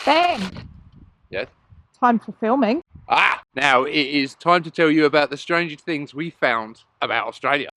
Ben, Yes? time for filming. Now it is time to tell you about the strangest things we found about Australia.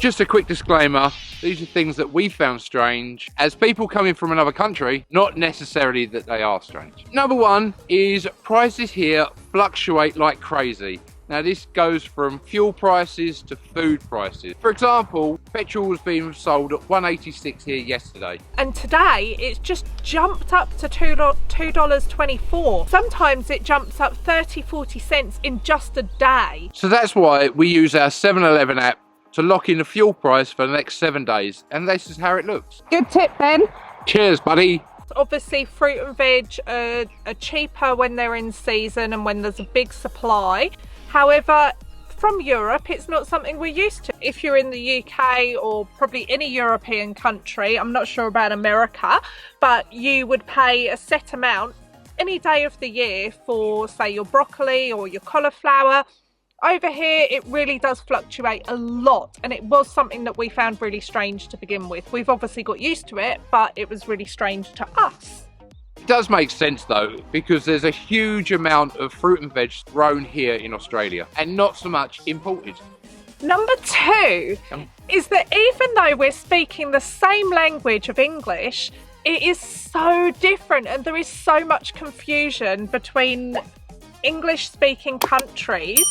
Just a quick disclaimer, these are things that we found strange as people coming from another country, not necessarily that they are strange. Number one is prices here fluctuate like crazy. Now this goes from fuel prices to food prices. For example, petrol was being sold at $1.86 here yesterday. And today it's just jumped up to $2.24. Sometimes it jumps up 30-40 cents in just a day. So that's why we use our 7-Eleven app to lock in the fuel price for the next 7 days, and this is how it looks. Good tip, Ben. Cheers, buddy. Obviously fruit and veg are cheaper when they're in season and when there's a big supply. However, from Europe, it's not something we're used to. If you're in the UK or probably any European country, I'm not sure about America, but you would pay a set amount any day of the year for, say, your broccoli or your cauliflower. Over here, it really does fluctuate a lot, and it was something that we found really strange to begin with. We've obviously got used to it, but it was really strange to us. It does make sense though, because there's a huge amount of fruit and veg grown here in Australia and not so much imported. Number two is that even though we're speaking the same language of English, it is so different and there is so much confusion between English-speaking countries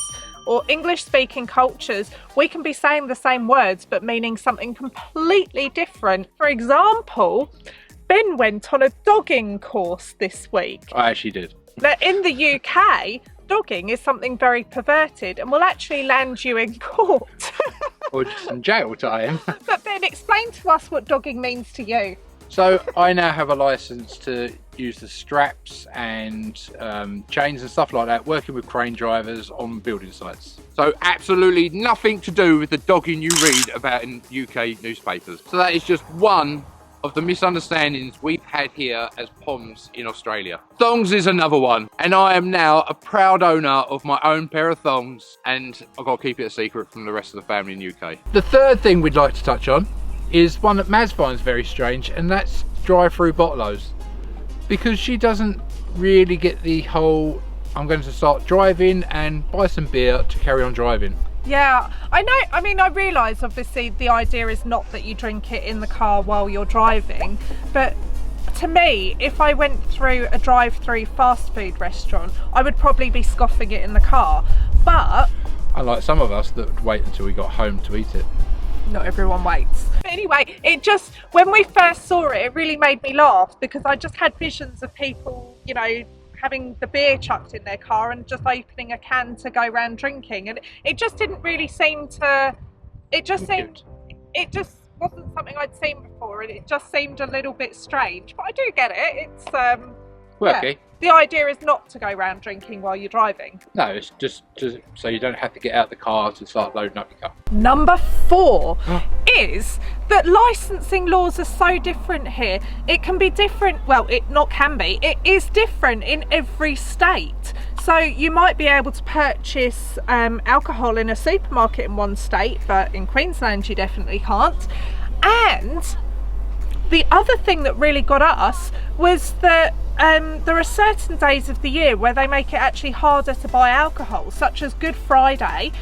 or English-speaking cultures. We can be saying the same words but meaning something completely different. For example, Ben went on a dogging course this week. I actually did. Now, in the UK, dogging is something very perverted and will actually land you in court. Or just in jail time. But Ben, explain to us what dogging means to you. So I now have a license to use the straps and chains and stuff like that, working with crane drivers on building sites. So absolutely nothing to do with the dogging you read about in UK newspapers. So that is just one of the misunderstandings we've had here as POMs in Australia. Thongs is another one, and I am now a proud owner of my own pair of thongs, and I've got to keep it a secret from the rest of the family in the UK. The third thing we'd like to touch on is one that Maz finds very strange, and that's drive-through bottle-os. Because she doesn't really get the whole, I'm going to start driving and buy some beer to carry on driving. Yeah, I know. I mean, I realise obviously the idea is not that you drink it in the car while you're driving, but to me, if I went through a drive-through fast food restaurant, I would probably be scoffing it in the car. But unlike some of us that would wait until we got home to eat it. Not everyone waits. But anyway, it just, when we first saw it, it really made me laugh because I just had visions of people, you know, having the beer chucked in their car and just opening a can to go around drinking, and it just didn't really seem to, it just wasn't something I'd seen before, and it just seemed a little bit strange, but I do get it. It's quirky. Yeah. The idea is not to go around drinking while you're driving. No, it's just so you don't have to get out of the car to start loading up your car. Number four is that licensing laws are so different here. It can be different, well, it is different in every state. So you might be able to purchase alcohol in a supermarket in one state, but in Queensland you definitely can't. And the other thing that really got us was that there are certain days of the year where they make it actually harder to buy alcohol, such as Good Friday,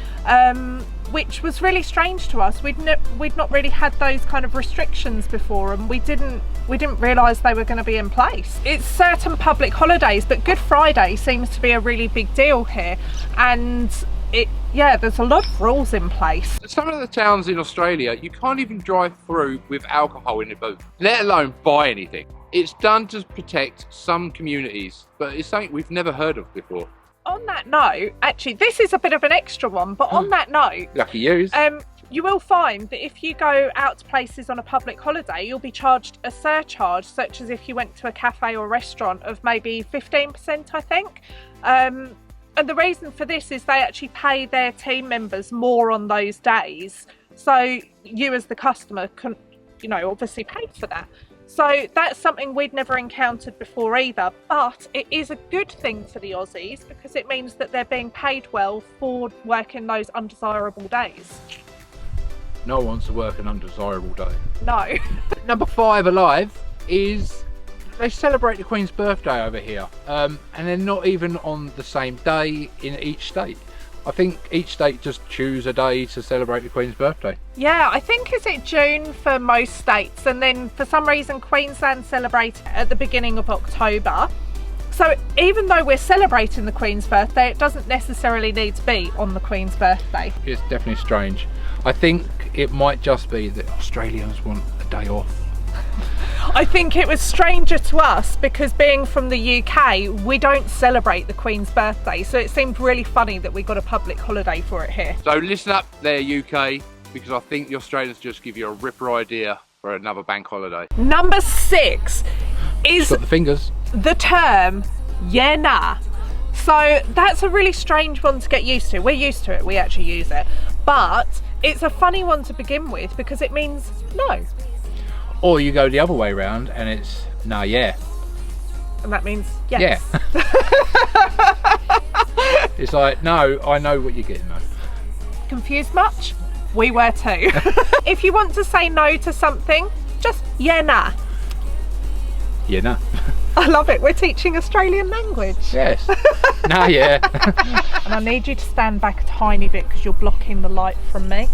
which was really strange to us. We'd not really had those kind of restrictions before, and we didn't realise they were going to be in place. It's certain public holidays, but Good Friday seems to be a really big deal here, and there's a lot of rules in place. Some of the towns in Australia, you can't even drive through with alcohol in your boot, let alone buy anything. It's done to protect some communities, but it's something we've never heard of before. On that note, actually, this is a bit of an extra one, but on that note, lucky yous. You will find that if you go out to places on a public holiday, you'll be charged a surcharge, such as if you went to a cafe or restaurant, of maybe 15%, I think. And the reason for this is they actually pay their team members more on those days. So you as the customer can, you know, obviously pay for that. So that's something we'd never encountered before either, but it is a good thing for the Aussies because it means that they're being paid well for working those undesirable days. No one wants to work an undesirable day. No. Number 5 alive is they celebrate the Queen's birthday over here, and they're not even on the same day in each state. I think each state just choose a day to celebrate the Queen's birthday. Yeah, I think is it June for most states, and then for some reason Queensland celebrate at the beginning of October. So even though we're celebrating the Queen's birthday, it doesn't necessarily need to be on the Queen's birthday. It's definitely strange. I think it might just be that Australians want a day off. I think it was stranger to us because being from the UK, we don't celebrate the Queen's birthday, so it seemed really funny that we got a public holiday for it here. So listen up there, UK, because I think the Australians just give you a ripper idea for another bank holiday. Number 6 is Got the fingers. the term yeah nah. So that's a really strange one to get used to. We're used to it, we actually use it, but it's a funny one to begin with because it means no. Or you go the other way around and it's nah, yeah. And that means yes. Yeah. It's like, no, I know what you're getting though. Confused much? We were too. If you want to say no to something, just yeah nah. Yeah, nah. I love it. We're teaching Australian language. Yes. Nah, yeah. And I need you to stand back a tiny bit because you're blocking the light from me.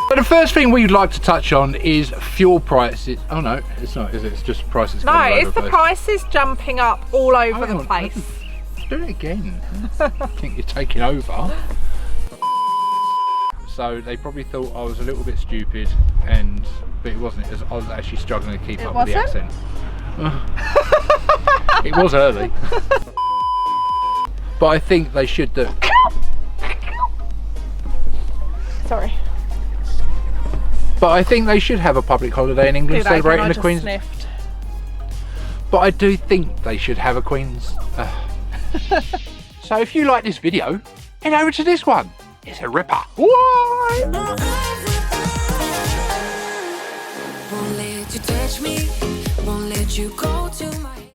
But the first thing we'd like to touch on is fuel prices. Oh no, it's not, is it? It's just prices No, going all it's over the place. prices jumping up all over Hang the on, place. Do it again. I think you're taking over. So they probably thought I was a little bit stupid, but it wasn't. I was actually struggling to keep up with the accent. It was early. But I think they should do. Sorry. But I think they should have a public holiday in England celebrating the Queen's. Sniffed. But I do think they should have a Queen's. So if you like this video, head over to this one. It's a ripper. Why? Won't let you touch me, won't let you go to my